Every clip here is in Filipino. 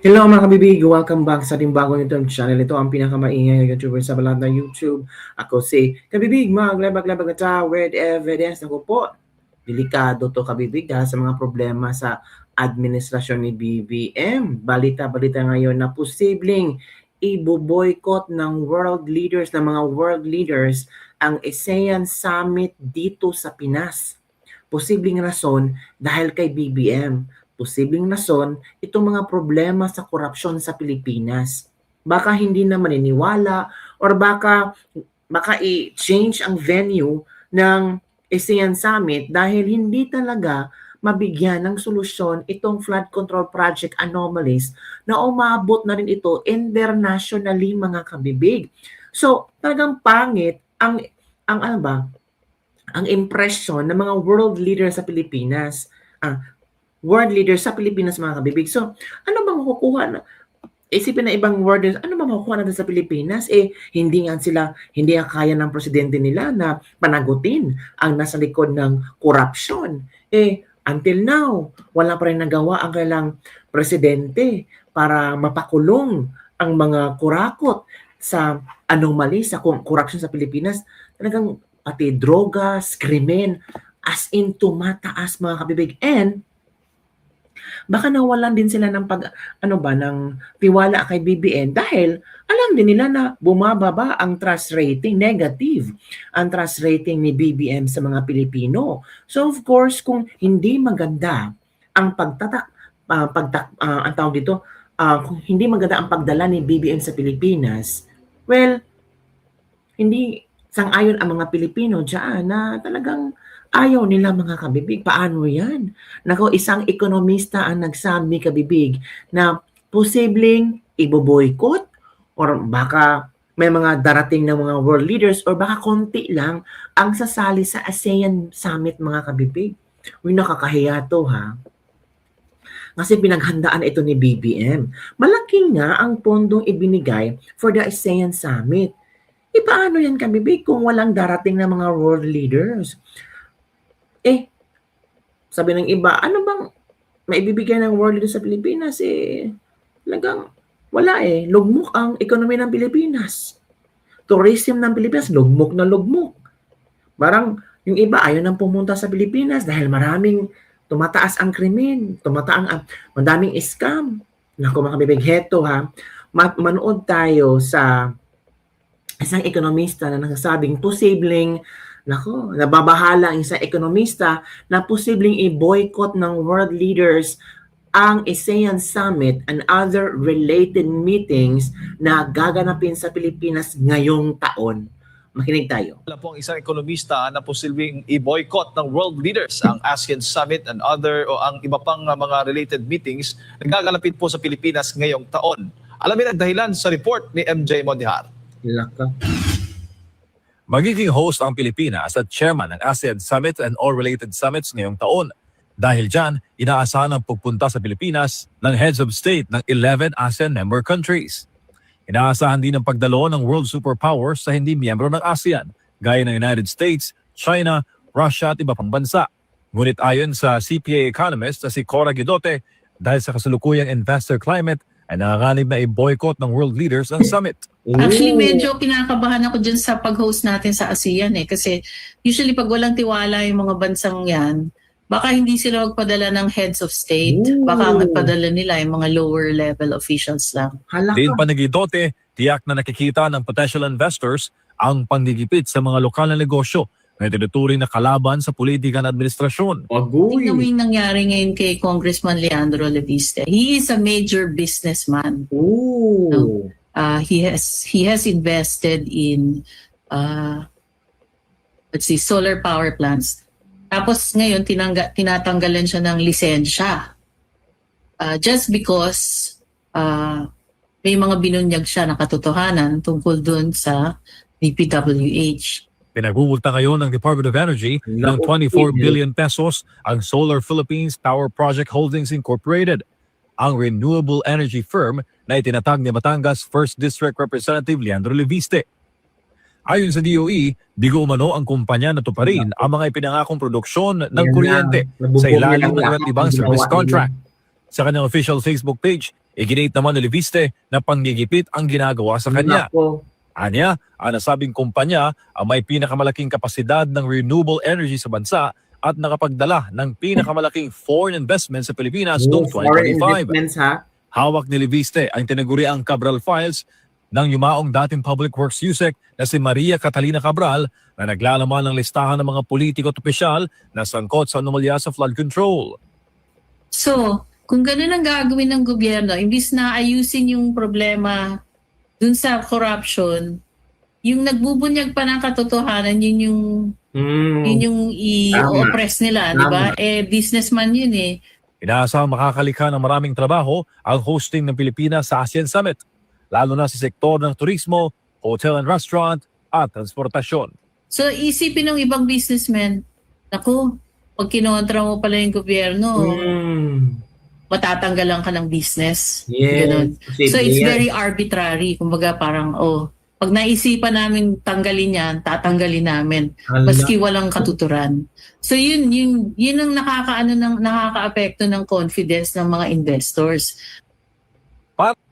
Hello mga kabibig! Welcome back sa ating bagong YouTube channel. Ito ang pinakamaingay na YouTuber sa balat ng YouTube. Ako si Kabibig, maglabag-labag na with evidence. Ako po, delikado to kabibig dahil sa mga problema sa administrasyon ni BBM. Balita-balita ngayon na posibleng ibo-boycott ng mga world leaders ang ASEAN Summit dito sa Pinas. Posibleng rason dahil kay BBM. Posibleng rason itong mga problema sa korupsyon sa Pilipinas. Baka hindi na maniniwala or baka i-change ang venue ng ASEAN Summit dahil hindi talaga mabigyan ng solusyon itong flood control project anomalies na umabot na rin ito internationally mga kabibig. So, talagang pangit ang ano ba, ang impression ng mga world leaders sa Pilipinas. World leaders sa Pilipinas mga kabibig. So, ano bang makukuha na? Isipin na ibang world leaders, ano bang makukuha natin sa Pilipinas? Hindi nga kaya ng presidente nila na panagutin ang nasa likod ng korupsyon. Until now, wala pa rin nagawa ang kailang presidente para mapakulong ang mga kurakot sa anomaly sa korupsyon sa Pilipinas. Talagang pati drogas, krimen, as in tumataas mga kabibig. And baka nawalan din sila ng ng tiwala kay BBM dahil alam din nila na bumababa ang trust rating, negative ang trust rating ni BBM sa mga Pilipino. So of course, kung hindi maganda ang kung hindi maganda ang pagdala ni BBM sa Pilipinas, well, hindi sang-ayon ang mga Pilipino diyan na talagang ayaw nila mga kabibig. Paano yan? Nako, isang ekonomista ang nagsabi kabibig na posibleng ibo-boycott or baka may mga darating na mga world leaders or baka konti lang ang sasali sa ASEAN Summit mga kabibig. Uy, nakakahiya to ha. Kasi pinaghandaan ito ni BBM. Malaki nga ang pondong ibinigay for the ASEAN Summit. Paano yan kabibig kung walang darating na mga world leaders? Sabi ng iba, ano bang maibibigay ng world leader sa Pilipinas? Talagang wala Lugmok ang ekonomiya ng Pilipinas. Tourism ng Pilipinas, lugmok na lugmok. Parang yung iba ayaw nang pumunta sa Pilipinas dahil maraming tumataas ang krimen, madaming scam. Naku mga kabibig, heto ha, manood tayo sa isang ekonomista na nagsasabing posibleng nababahala ang isang ekonomista na posibleng i-boycott ng world leaders ang ASEAN Summit and other related meetings na gaganapin sa Pilipinas ngayong taon. Makinig tayo. Wala po ang isang ekonomista na posibleng i-boycott ng world leaders ang ASEAN Summit and ang iba pang mga related meetings na gaganapin po sa Pilipinas ngayong taon. Alamin ang dahilan sa report ni MJ Mondihar. Laka. Magiging host ang Pilipinas at chairman ng ASEAN Summit and all related summits ngayong taon. Dahil dyan, inaasahan ang pagpunta sa Pilipinas ng heads of state ng 11 ASEAN member countries. Inaasahan din ang pagdalo ng world superpowers sa hindi miyembro ng ASEAN, gaya ng United States, China, Russia at iba pang bansa. Ngunit ayon sa CPA economist na si Cora Guidote, dahil sa kasalukuyang investor climate, ay nanganganib na i-boycott ng world leaders ang summit. Actually, medyo kinakabahan ako dyan sa pag-host natin sa ASEAN kasi usually pag walang tiwala yung mga bansang yan, baka hindi sila magpadala ng heads of state. Baka ang magpadala nila yung mga lower level officials lang. Din pa ni Guidote, tiyak na nakikita ng potential investors ang panggigipit sa mga lokal na negosyo na tinuturing na kalaban sa politika ng administrasyon. Tingnan mo yung nangyari ngayon kay Congressman Leandro Leviste. He is a major businessman. He has invested in solar power plants. Tapos ngayon tinatanggalan siya ng lisensya. Just because may mga binunyag siya na katotohanan tungkol dun sa DPWH. Pinagmumulta ngayon ng Department of Energy ng 24 billion pesos ang Solar Philippines Power Project Holdings Incorporated, ang renewable energy firm na itinatag ni Batangas 1st District Representative Leandro Leviste. Ayon sa DOE, bigo umano ang kumpanya na tuparin ang mga ipinangakong produksyon ng kuryente sa ilalim ng iba't ibang service contract. Sa kanyang official Facebook page, Iginit naman ni Leviste na panggigipit ang ginagawa sa kanya. Nako. Anya, ang nasabing kumpanya ang may pinakamalaking kapasidad ng renewable energy sa bansa at nakapagdala ng pinakamalaking foreign investment sa Pilipinas noong Foreign 2025. investments, ha? Hawak ni Leviste ang tinaguriang Cabral Files ng yumaong dating Public Works USEC na si Maria Catalina Cabral na naglalaman ng listahan ng mga politiko at opisyal na sangkot sa anomalya sa flood control. So, kung ganun ang gagawin ng gobyerno, imbis na ayusin yung problema dun sa corruption, yung nagbubunyag pa ng katotohanan, yun yung i-oppress nila, di ba? Businessman yun eh. Inaasahang makakalikha ng maraming trabaho ang hosting ng Pilipinas sa ASEAN Summit, lalo na sa sektor ng turismo, hotel and restaurant at transportasyon. So, isipin ng ibang businessmen, naku, pag kinontra mo pala yung gobyerno, matatanggalan ka ng business. Yes. Ganun. So, it's Yes. very arbitrary. Kumbaga parang, pag naisipan namin tanggalin yan, tatanggalin namin. Maski walang katuturan. So, yun ang nakakaapekto ng confidence ng mga investors.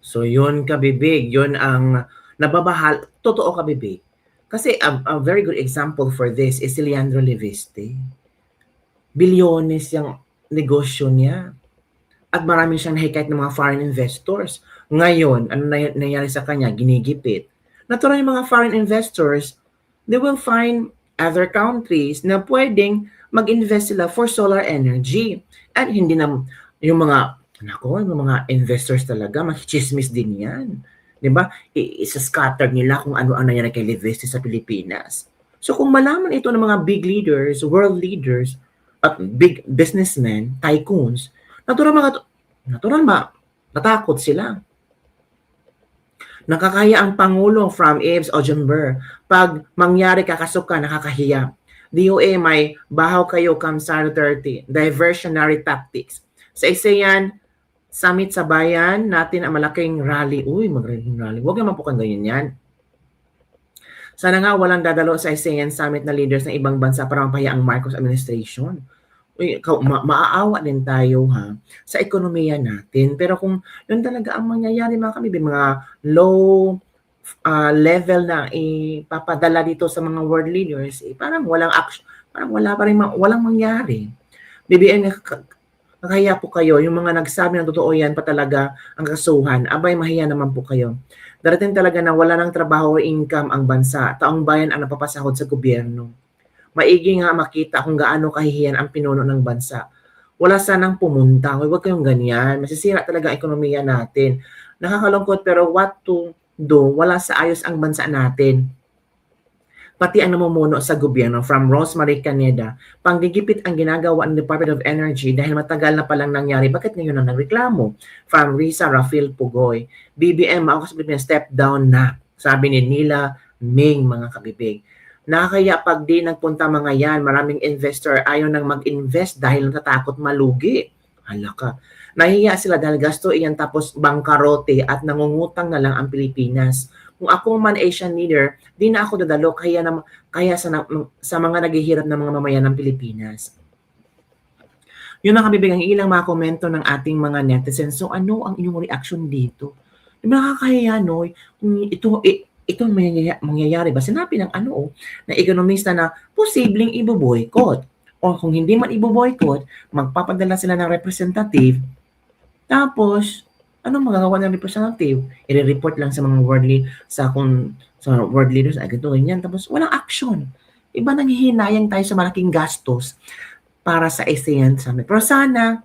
So yun kabibig, yun ang nababahal. Totoo kabibig. Kasi a very good example for this is si Leandro Leviste. Bilyones yung negosyo niya. At marami siyang nahikayat ng mga foreign investors. Ngayon, ano nangyari sa kanya? Ginigipit. Natural yung mga foreign investors, they will find other countries na pwedeng mag-invest sila for solar energy. At hindi na yung mga investors talaga, makichismis din yan. Diba? Isa-scatter nila kung ano ang nangyari kay Leviste sa Pilipinas. So kung malaman ito ng mga big leaders, world leaders, at big businessmen, tycoons, natural natakot sila. Nakakaya ang Pangulo from Abe's Ojember. Pag mangyari kakasuka, nakakahiya. DOA may bahaw kayo Kamsar 30, diversionary tactics. Sa ASEAN Summit sa bayan natin ang malaking rally. Uy, mag-rally rally. Huwag naman po kang ganyan yan. Sana nga walang dadalo sa ASEAN Summit na leaders ng ibang bansa para mapahiya ang Marcos administration. Uy, maaawa din tayo sa ekonomiya natin. Pero kung yun talaga ang mangyayari mga kami, mga low level na ipapadala dito sa mga world leaders, parang walang action, parang walang mangyari. BBM, kaya po kayo, yung mga nagsabi ng totoo yan pa talaga ang kasuhan, abay mahiya naman po kayo. Darating talaga na wala ng trabaho o income ang bansa, taong bayan ang napapasahod sa gobyerno. Maigi nga makita kung gaano kahihiyan ang pinuno ng bansa. Wala sanang pumunta. Huwag kayong ganyan. Masisira talaga ang ekonomiya natin. Nakakalungkot pero what to do? Wala sa ayos ang bansa natin. Pati ang namumuno sa gobyerno from Rosemary Caneda, panggigipit ang ginagawa ng Department of Energy dahil matagal na palang nangyari. Bakit ngayon na nagreklamo? From Risa Rafael Pugoy, BBM, ako sa Pilipinas, step down na. Sabi ni Nila Ming, mga kabibig. Nakakaya pag di nagpunta mga yan, maraming investor ayaw nang mag-invest dahil natatakot malugi. Hala ka. Nahihiya sila dahil gasto iyan tapos bangkarote at nangungutang na lang ang Pilipinas. Kung ako man Asian leader, di na ako dadalo kaya sa mga naghihirap na mga mamayan ng Pilipinas. Yun ang kabibig ang ilang mga komento ng ating mga netizens. So ano ang inyong reaction dito? Nakakahiya, no? Ito mangyayari ba? Sinabi ng na ekonomista na posibleng ibo-boycott. O kung hindi man ibo-boycott, magpapadala sila ng representative. Tapos, anong magagawa ng representative? I-report lang sa mga world leaders, ay ganito, ganyan. Tapos, walang action. Iba nang hihinayang tayo sa malaking gastos para sa ASEAN Summit. Pero sana,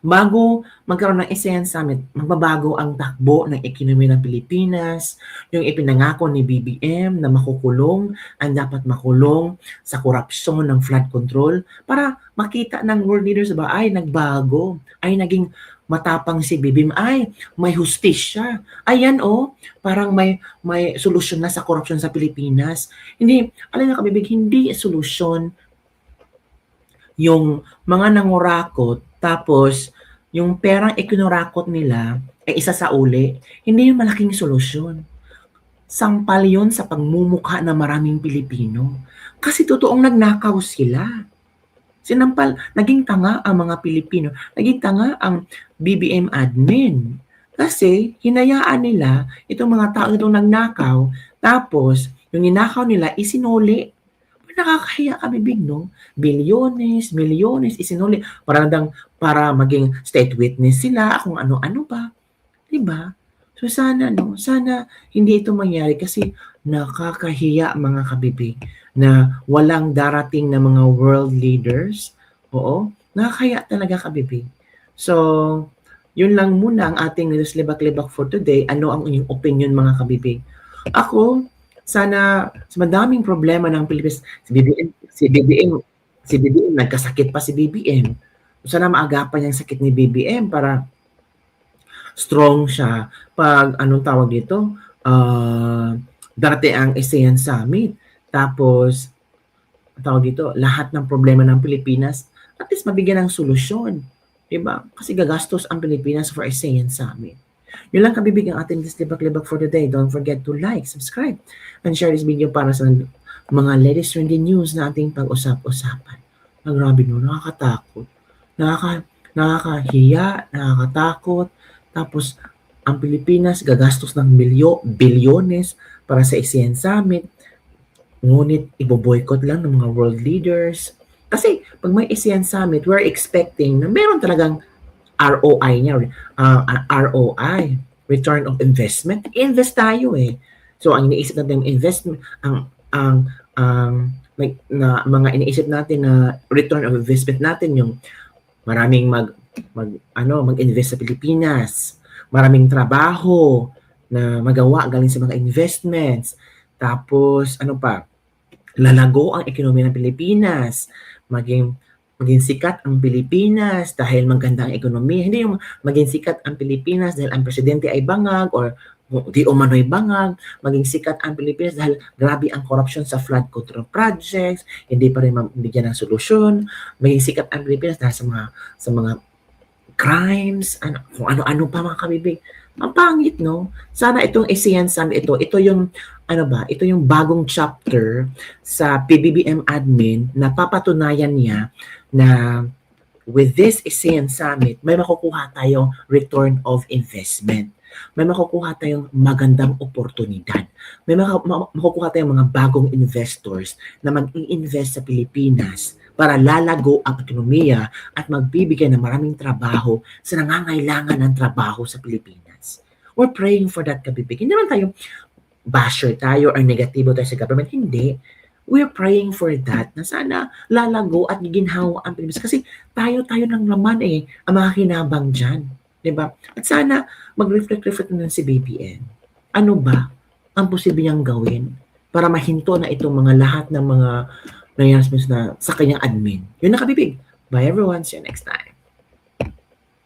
bago magkaroon ng ASEAN Summit, magbabago ang takbo ng ekonomiya ng Pilipinas, yung ipinangako ni BBM na makukulong, ang dapat makulong sa korupsyon ng flood control para makita ng world leaders ba ay nagbago, ay naging matapang si BBM, ay may hustisya. Ayan parang may solusyon na sa korupsyon sa Pilipinas. Hindi, alam na kabibig, hindi solusyon yung mga nangurakot tapos yung perang ikinurakot nila ay isa sa uli, hindi yung malaking solusyon. Sampal yun sa pagmumukha ng maraming Pilipino. Kasi totoong nagnakaw sila. Naging tanga ang mga Pilipino, naging tanga ang BBM admin. Kasi hinayaan nila itong mga tao itong nagnakaw, tapos yung ninakaw nila isinuli. Nakakahiya ka, bibig, no? Bilyones, milyones isinuli para maging state witness sila, kung ano-ano pa. 'Di ba? So sana hindi ito mangyari kasi nakakahiya, mga kabibig, na walang darating na mga world leaders. Oo, nakakahiya talaga, kabibig. So, yun lang muna ang ating news libak-libak for today. Ano ang inyong opinion, mga kabibig? Ako, sana sa madaming problema ng Pilipinas, si BBM, nagkasakit pa si BBM. Sana maagapan yung sakit ni BBM para strong siya pag anong tawag dito, darating ang ASEAN Summit. Tapos, tawag dito, lahat ng problema ng Pilipinas, at least mabigyan ng solusyon. Diba? Kasi gagastos ang Pilipinas for ASEAN Summit. Yun lang, kabibig, ang ating libak-libak for today. Don't forget to like, subscribe, and share this video para sa mga latest trending news na ating pag-usap-usapan. Grabe, no? Nakakatakot. Nakakahiya, nakakatakot. Tapos, ang Pilipinas gagastos ng bilyones para sa ASEAN Summit. Ngunit, iboboycott lang ng mga world leaders. Kasi, pag may ASEAN Summit, we're expecting na meron talagang ROI niya, ROI, return of investment. Invest tayo eh. So, ang iniisip natin yung investment, mga iniisip natin na return of investment natin yung maraming mag-invest sa Pilipinas, maraming trabaho na magawa galing sa mga investments, tapos lalago ang ekonomiya ng Pilipinas, maging sikat ang Pilipinas dahil maganda ang ekonomiya. Hindi yung maging sikat ang Pilipinas dahil ang presidente ay bangag or di umano'y bangag. Maging sikat ang Pilipinas dahil grabe ang corruption sa flood control projects, hindi pa rin mabigyan ng solusyon. Maging sikat ang Pilipinas dahil sa mga crimes, kung ano-ano pa, mga kabibig. Ang pangit, no? Sana itong ASEAN Summit, ito yung ito yung bagong chapter sa PBBM admin na papatunayan niya na with this ASEAN Summit, may makukuha tayong return of investment. May makukuha tayong magandang oportunidad. May makukuha tayong mga bagong investors na mag-i-invest sa Pilipinas para lalago ang ekonomiya at magbibigay ng maraming trabaho sa nangangailangan ng trabaho sa Pilipinas. We're praying for that, kabibig. Hindi naman tayo basher tayo or negatibo tayo sa government. Hindi. We're praying for that na sana lalago at giginhawa ang Pilipinas. Kasi tayo ng laman ang makakinabang dyan. Diba? At sana mag-reflect na si BBM. Ano ba ang posible niyang gawin para mahinto na itong mga lahat ng mga nangyayari na sa kanyang admin. Yun na, kabibig. Bye everyone. See you next time.